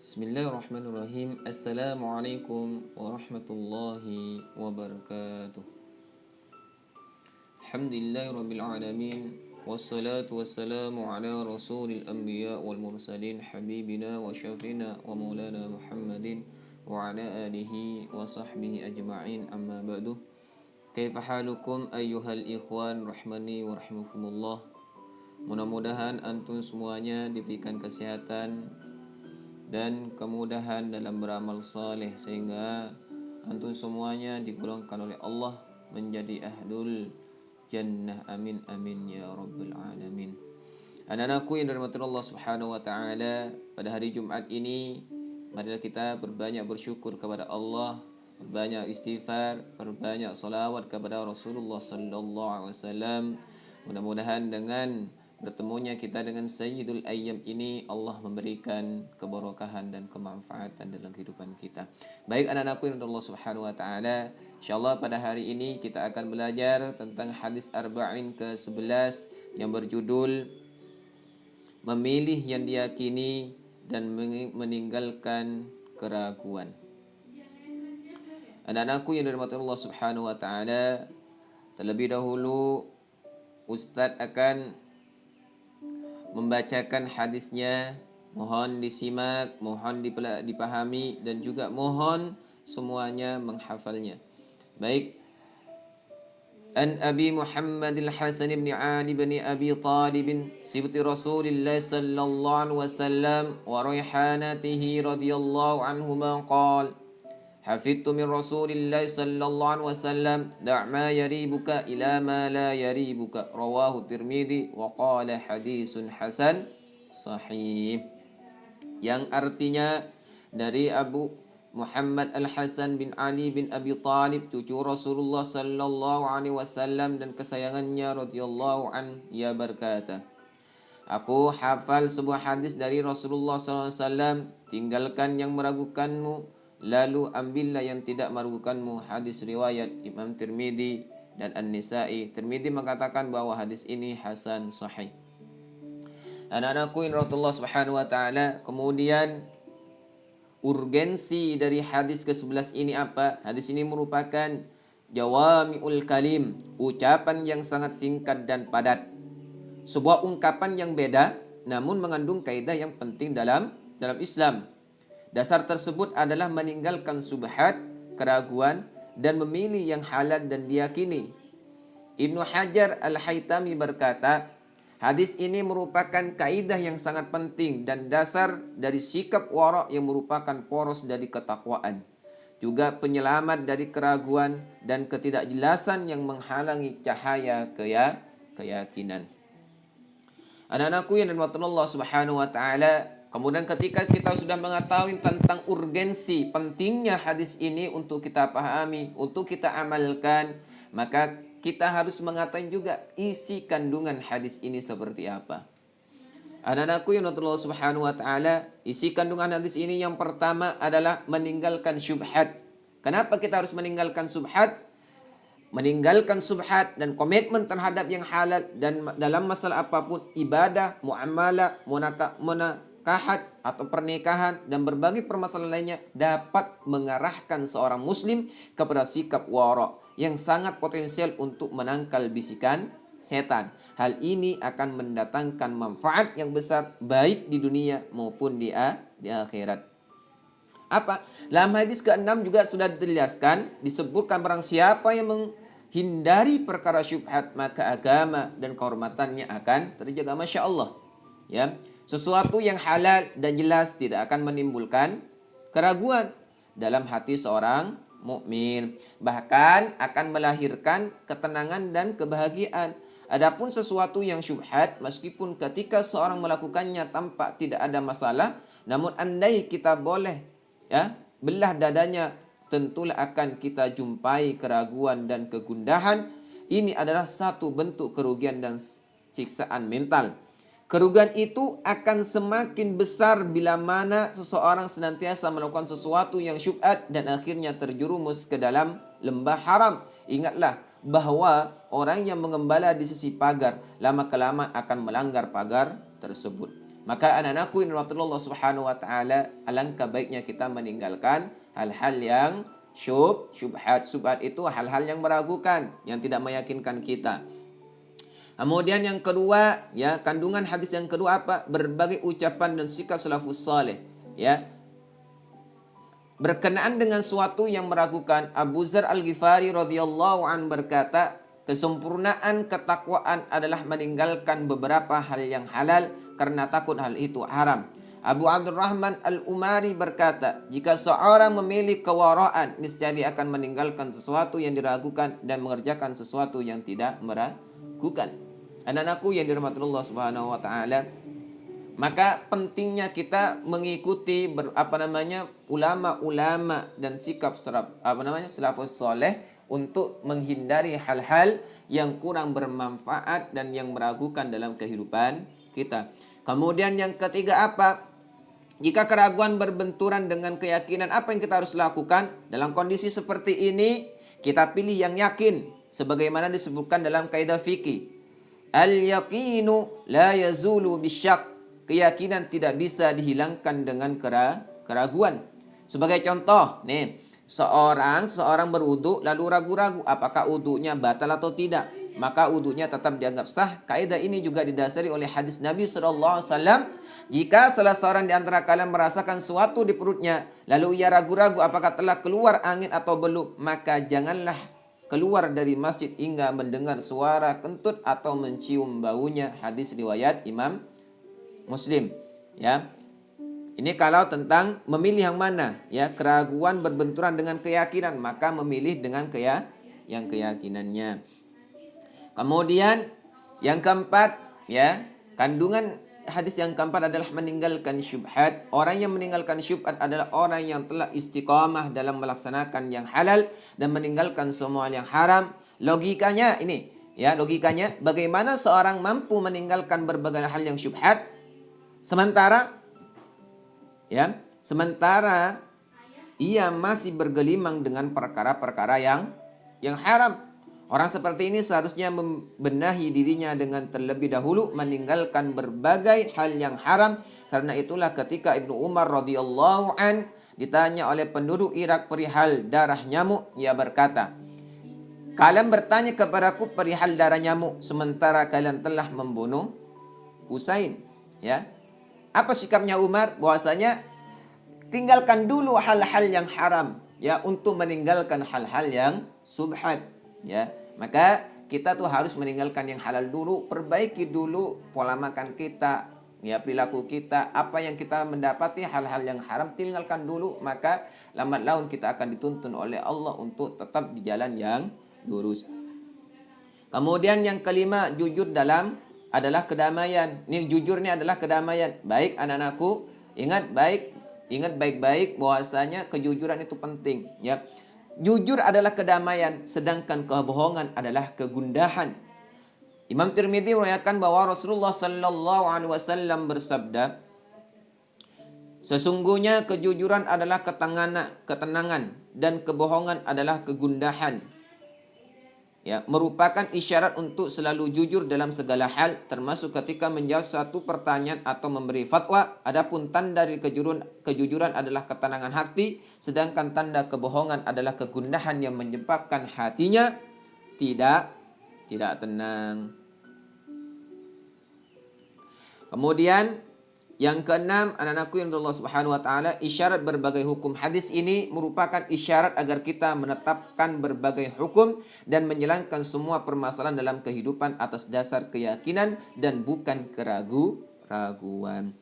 Bismillahirrahmanirrahim. Assalamualaikum warahmatullahi wabarakatuh. Alhamdulillahirabbil alamin. Wassalatu wassalamu ala rasulil anbiya wal mursalin habibina wa syafina wa maulana Muhammadin wa ala alihi wa sahbihi ajma'in, amma ba'du. Kaifa halukum ayyuhal ikhwan rahmani wa rahimakumullah. Mudah-mudahan antum semuanya diberikan kesehatan dan kemudahan dalam beramal saleh sehingga antum semuanya digolongkan oleh Allah menjadi ahlul jannah. Amin amin ya rabbal alamin. Anak-anakku yang dirahmati Allah Subhanahu wa taala, pada hari Jumat ini marilah kita berbanyak bersyukur kepada Allah, berbanyak istighfar, berbanyak salawat kepada Rasulullah sallallahu alaihi wasallam. Mudah-mudahan dengan bertemunya kita dengan Sayyidul Ayyam ini Allah memberikan keberkahan dan kemanfaatan dalam kehidupan kita. Baik anak-anakku yang Allah Subhanahu wa taala, insyaallah pada hari ini kita akan belajar tentang hadis arba'in ke-11 yang berjudul memilih yang diyakini dan meninggalkan keraguan. Anak-anakku yang dirahmati Allah Subhanahu wa taala, terlebih dahulu Ustadz akan membacakan hadisnya. Mohon disimak, mohon dipahami, dan juga mohon semuanya menghafalnya. Baik. An Abi Muhammad al-Hasan bin Ali bin Abi Talib sibti Rasulillah sallallahu alaihi wasallam wa raihanatihi radhiyallahu anhuma qala حفظت من رسول الله صلى الله عليه وسلم دع ما يريبك إلى ما لا يريبك رواه الترمذي وقال حديث حسن صحيح. Yang artinya dari Abu Muhammad Al-Hasan bin Ali bin Abi Talib, cucu Rasulullah sallallahu alaihi wasallam dan kesayangannya radhiyallahu an, ia berkata, aku hafal sebuah hadis dari Rasulullah sallallahu alaihi wasallam, tinggalkan yang meragukanmu, lalu ambillah yang tidak meragukanmu. Hadis riwayat Imam Tirmidzi dan An-Nisa'i. Tirmidzi mengatakan bahwa hadis ini hasan sahih. Anak-anakku yang Allah Subhanahu wa taala, kemudian urgensi dari hadis ke-11 ini apa? Hadis ini merupakan jawami'ul kalim, ucapan yang sangat singkat dan padat. Sebuah ungkapan yang beda namun mengandung kaidah yang penting dalam Islam. Dasar tersebut adalah meninggalkan subhat, keraguan, dan memilih yang halal dan diyakini. Ibnu Hajar Al-Haytami berkata, hadis ini merupakan kaidah yang sangat penting dan dasar dari sikap wara' yang merupakan poros dari ketakwaan. Juga penyelamat dari keraguan dan ketidakjelasan yang menghalangi cahaya keyakinan. Anak-anakku yang dirahmati Allah Subhanahu wa taala, kemudian ketika kita sudah mengetahui tentang urgensi pentingnya hadis ini untuk kita pahami, untuk kita amalkan, maka kita harus mengetahui juga isi kandungan hadis ini seperti apa. Anak-anakku yang dirahmati Allah Subhanahu wa taala, isi kandungan hadis ini yang pertama adalah meninggalkan syubhat. Kenapa kita harus meninggalkan syubhat? Meninggalkan subhat dan komitmen terhadap yang halal dan dalam masalah apapun, ibadah, muamalah, munakahat atau pernikahan dan berbagai permasalahan lainnya dapat mengarahkan seorang muslim kepada sikap wara' yang sangat potensial untuk menangkal bisikan setan. Hal ini akan mendatangkan manfaat yang besar baik di dunia maupun di akhirat. Apa? Dalam hadis ke-6 juga sudah dijelaskan, disebutkan barang siapa yang menghindari perkara syubhat, maka agama dan kehormatannya akan terjaga. Masya Allah. Ya, sesuatu yang halal dan jelas tidak akan menimbulkan keraguan dalam hati seorang mukmin, bahkan akan melahirkan ketenangan dan kebahagiaan. Adapun sesuatu yang syubhat, meskipun ketika seorang melakukannya tampak tidak ada masalah, namun andai kita boleh belah dadanya, tentulah akan kita jumpai keraguan dan kegundahan. Ini adalah satu bentuk kerugian dan siksaan mental. Kerugian itu akan semakin besar bila mana seseorang senantiasa melakukan sesuatu yang syubhat dan akhirnya terjerumus ke dalam lembah haram. Ingatlah bahwa orang yang mengembala di sisi pagar lama kelamaan akan melanggar pagar tersebut. Maka anak-anakku yang dirahmati Allah Subhanahu wa taala, alangkah baiknya kita meninggalkan hal-hal yang syubhat. Syubhat itu hal-hal yang meragukan, yang tidak meyakinkan kita. Kemudian yang kedua, ya, kandungan hadis yang kedua apa? Berbagai ucapan dan sikap salafus saleh, ya. Berkenaan dengan suatu yang meragukan, Abu Dzar Al-Ghifari radhiyallahu an berkata, kesempurnaan ketakwaan adalah meninggalkan beberapa hal yang halal karena takut hal itu haram. Abu Abdurrahman Al-Umari berkata, jika seorang memilih kewaraan, niscaya dia akan meninggalkan sesuatu yang diragukan dan mengerjakan sesuatu yang tidak meragukan. Anak-anakku yang dirahmati Allah Subhanahu wa taala, maka pentingnya kita mengikuti ulama-ulama dan sikap salafus saleh untuk menghindari hal-hal yang kurang bermanfaat dan yang meragukan dalam kehidupan kita. Kemudian yang ketiga apa? Jika keraguan berbenturan dengan keyakinan, apa yang kita harus lakukan? Dalam kondisi seperti ini, kita pilih yang yakin. Sebagaimana disebutkan dalam kaidah fikih. Al-yaqinu la yazulu bisyak. Keyakinan tidak bisa dihilangkan dengan keraguan. Sebagai contoh, nih, seorang berwudu lalu ragu-ragu apakah wudunya batal atau tidak, maka wudunya tetap dianggap sah. Kaidah ini juga didasari oleh hadis Nabi SAW. Jika salah seorang di antara kalian merasakan sesuatu di perutnya, lalu ia ragu-ragu apakah telah keluar angin atau belum, maka janganlah keluar dari masjid hingga mendengar suara kentut atau mencium baunya. Hadis riwayat Imam Muslim, ya. Ini kalau tentang memilih yang mana, ya, keraguan berbenturan dengan keyakinan, maka memilih dengan yang keyakinannya. Kemudian yang keempat, ya, kandungan hadis yang keempat adalah meninggalkan syubhat. Orang yang meninggalkan syubhat adalah orang yang telah istiqamah dalam melaksanakan yang halal dan meninggalkan semua yang haram. Logikanya ini, ya, logikanya bagaimana seorang mampu meninggalkan berbagai hal yang syubhat sementara ia masih bergelimang dengan perkara-perkara yang haram. Orang seperti ini seharusnya membenahi dirinya dengan terlebih dahulu meninggalkan berbagai hal yang haram. Karena itulah ketika Ibnu Umar radhiyallahu an ditanya oleh penduduk Irak perihal darah nyamuk, ia berkata, kalian bertanya kepadaku perihal darah nyamuk sementara kalian telah membunuh Husain, ya. Apa sikapnya Umar? Bahwasanya tinggalkan dulu hal-hal yang haram, ya, untuk meninggalkan hal-hal yang subhat, ya. Maka kita tuh harus meninggalkan yang halal dulu, perbaiki dulu pola makan kita, ya, perilaku kita. Apa yang kita mendapati hal-hal yang haram, tinggalkan dulu, maka lambat laun kita akan dituntun oleh Allah untuk tetap di jalan yang lurus. Kemudian yang kelima, jujur adalah kedamaian. Ini jujur ini adalah kedamaian. Baik anak-anakku, ingat baik-baik bahwasanya kejujuran itu penting, ya. Jujur adalah kedamaian, sedangkan kebohongan adalah kegundahan. Imam Tirmidzi meriwayatkan bahwa Rasulullah sallallahu alaihi wasallam bersabda, sesungguhnya kejujuran adalah ketenangan dan kebohongan adalah kegundahan. Ya, merupakan isyarat untuk selalu jujur dalam segala hal, termasuk ketika menjawab satu pertanyaan atau memberi fatwa. Adapun tanda dari kejujuran adalah ketenangan hati, sedangkan tanda kebohongan adalah kegundahan yang menyebabkan hatinya tidak tenang. Kemudian yang keenam, anak-anakku yang Allah Subhanahu wa taala, isyarat berbagai hukum. Hadis ini merupakan isyarat agar kita menetapkan berbagai hukum dan menjalankan semua permasalahan dalam kehidupan atas dasar keyakinan dan bukan keraguan.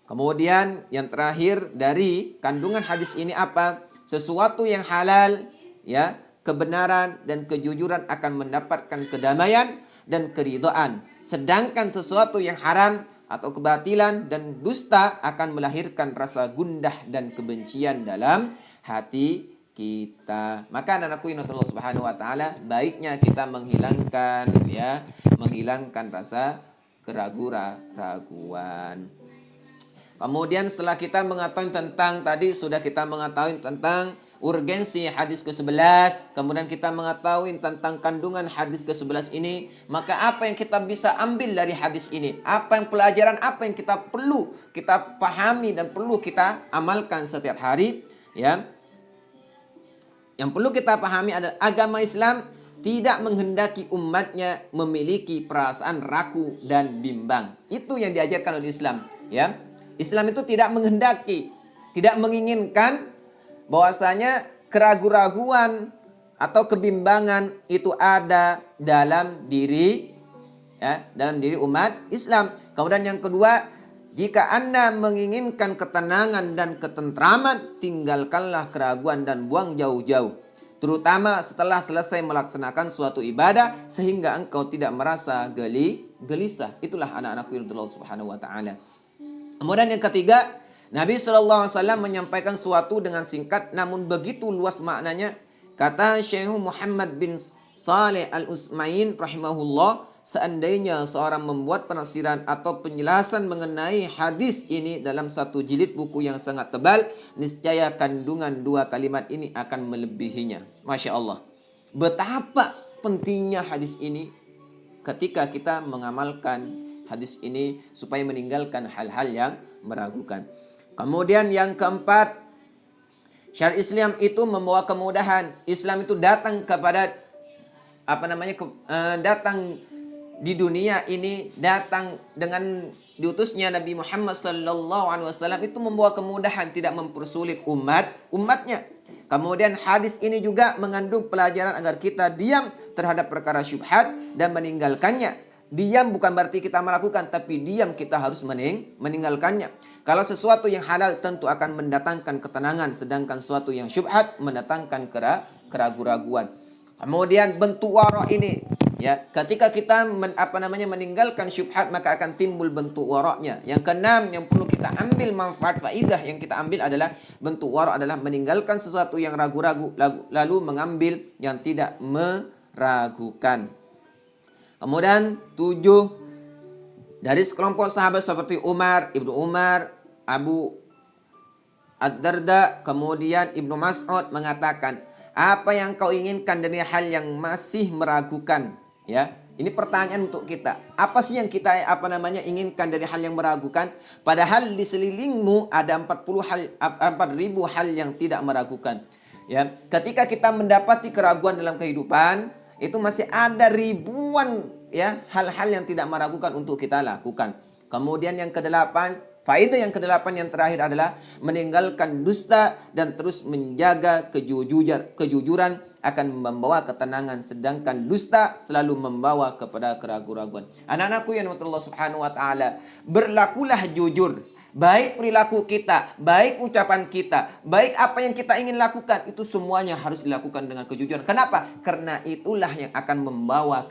Kemudian yang terakhir dari kandungan hadis ini apa? Sesuatu yang halal, ya, kebenaran dan kejujuran akan mendapatkan kedamaian dan keridhaan. Sedangkan sesuatu yang haram atau kebatilan dan dusta akan melahirkan rasa gundah dan kebencian dalam hati kita. Maka anak-anakku yang Allah Subhanahu wa taala, baiknya kita menghilangkan rasa keraguan. Kemudian setelah kita mengetahui tentang tadi sudah kita mengetahui tentang urgensi hadis ke-11, kemudian kita mengetahui tentang kandungan hadis ke-11 ini, maka apa yang kita bisa ambil dari hadis ini? Apa yang pelajaran apa yang kita perlu kita pahami dan perlu kita amalkan setiap hari, ya? Yang perlu kita pahami adalah agama Islam tidak menghendaki umatnya memiliki perasaan ragu dan bimbang. Itu yang diajarkan oleh Islam, ya. Islam itu tidak menghendaki, tidak menginginkan bahwasanya keraguan-raguan atau kebimbangan itu ada dalam diri, ya, dalam diri umat Islam. Kemudian yang kedua, jika Anda menginginkan ketenangan dan ketentraman, tinggalkanlah keraguan dan buang jauh-jauh. Terutama setelah selesai melaksanakan suatu ibadah sehingga engkau tidak merasa gelisah. Itulah anak-anakku yang Allah Subhanahu wa taala. Kemudian yang ketiga, Nabi SAW menyampaikan sesuatu dengan singkat namun begitu luas maknanya. Kata Syekh Muhammad bin Saleh Al-Utsaimin rahimahullah, seandainya seorang membuat penafsiran atau penjelasan mengenai hadis ini dalam satu jilid buku yang sangat tebal, niscaya kandungan dua kalimat ini akan melebihinya. Masya Allah. Betapa pentingnya hadis ini ketika kita mengamalkan hadis ini supaya meninggalkan hal-hal yang meragukan. Kemudian yang keempat, syariat Islam itu membawa kemudahan. Islam itu datang kepada datang di dunia ini, datang dengan diutusnya Nabi Muhammad SAW itu membawa kemudahan, tidak mempersulit umatnya. Kemudian hadis ini juga mengandung pelajaran agar kita diam terhadap perkara syubhat dan meninggalkannya. Diam bukan berarti kita melakukan, tapi diam kita harus meninggalkannya. Kalau sesuatu yang halal tentu akan mendatangkan ketenangan, sedangkan sesuatu yang syubhat mendatangkan keraguan-raguan. Kemudian bentuk wara ini, ya, ketika kita meninggalkan syubhat maka akan timbul bentuk waraknya. Yang keenam yang perlu kita ambil manfaat faidah yang kita ambil adalah bentuk wara adalah meninggalkan sesuatu yang ragu-ragu lalu mengambil yang tidak meragukan. Kemudian 7, dari sekelompok sahabat seperti Umar, Ibnu Umar, Abu Ad-Darda, kemudian Ibnu Mas'ud mengatakan, apa yang kau inginkan dari hal yang masih meragukan? Ya, ini pertanyaan untuk kita. Apa sih yang kita inginkan dari hal yang meragukan? Padahal di sekelilingmu ada 4.000 hal yang tidak meragukan. Ya, ketika kita mendapati keraguan dalam kehidupan, itu masih ada ribuan, ya, hal-hal yang tidak meragukan untuk kita lakukan. Kemudian yang kedelapan, faedah yang kedelapan yang terakhir adalah meninggalkan dusta dan terus menjaga kejujuran akan membawa ketenangan, sedangkan dusta selalu membawa kepada keraguan-raguan. Anak-anakku yang dirahmati Allah Subhanahu wa taala, berlakulah jujur. Baik perilaku kita, baik ucapan kita, baik apa yang kita ingin lakukan, itu semuanya harus dilakukan dengan kejujuran. Kenapa? Karena itulah yang akan membawa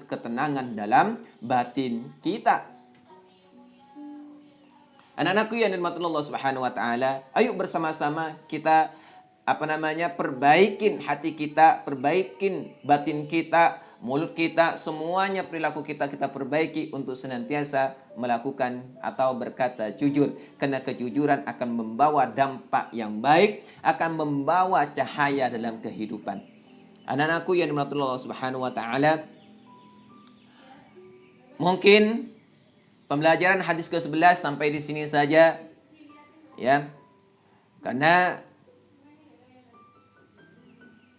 ketenangan dalam batin kita. Anak-anakku yang dirahmati Allah Subhanahu wa taala, ayo bersama-sama kita perbaikin hati kita, perbaikin batin kita, mulut kita, semuanya perilaku kita perbaiki untuk senantiasa melakukan atau berkata jujur. Karena kejujuran akan membawa dampak yang baik, akan membawa cahaya dalam kehidupan. Anak-anakku yang dirahmati Allah Subhanahu wa taala, mungkin pembelajaran hadis ke-11 sampai di sini saja, ya. Karena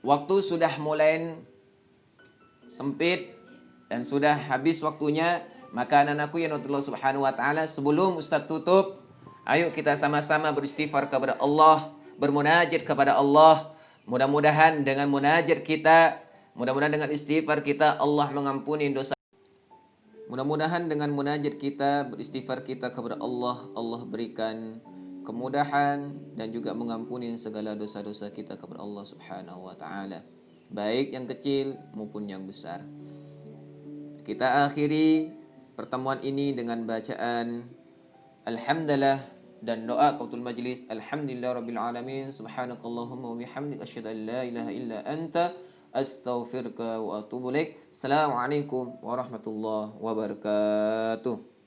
waktu sudah mulai sempit dan sudah habis waktunya, maka anak-anakku yang dirahmati Allah Subhanahu wa taala, sebelum Ustaz tutup, ayo kita sama-sama beristighfar kepada Allah, bermunajat kepada Allah. Mudah-mudahan dengan munajat kita, mudah-mudahan dengan istighfar kita Allah mengampuni dosa. Mudah-mudahan dengan munajat kita, beristighfar kita kepada Allah, Allah berikan kemudahan dan juga mengampuni segala dosa-dosa kita kepada Allah Subhanahu wa taala, baik yang kecil maupun yang besar. Kita akhiri pertemuan ini dengan bacaan alhamdulillah dan doa qatul majlis. Alhamdulillahirabbil alamin, subhanakallahumma wa bihamdika asyhadu an la ilaha illa anta astaghfiruka wa atubu ilaik. Assalamualaikum warahmatullahi wabarakatuh.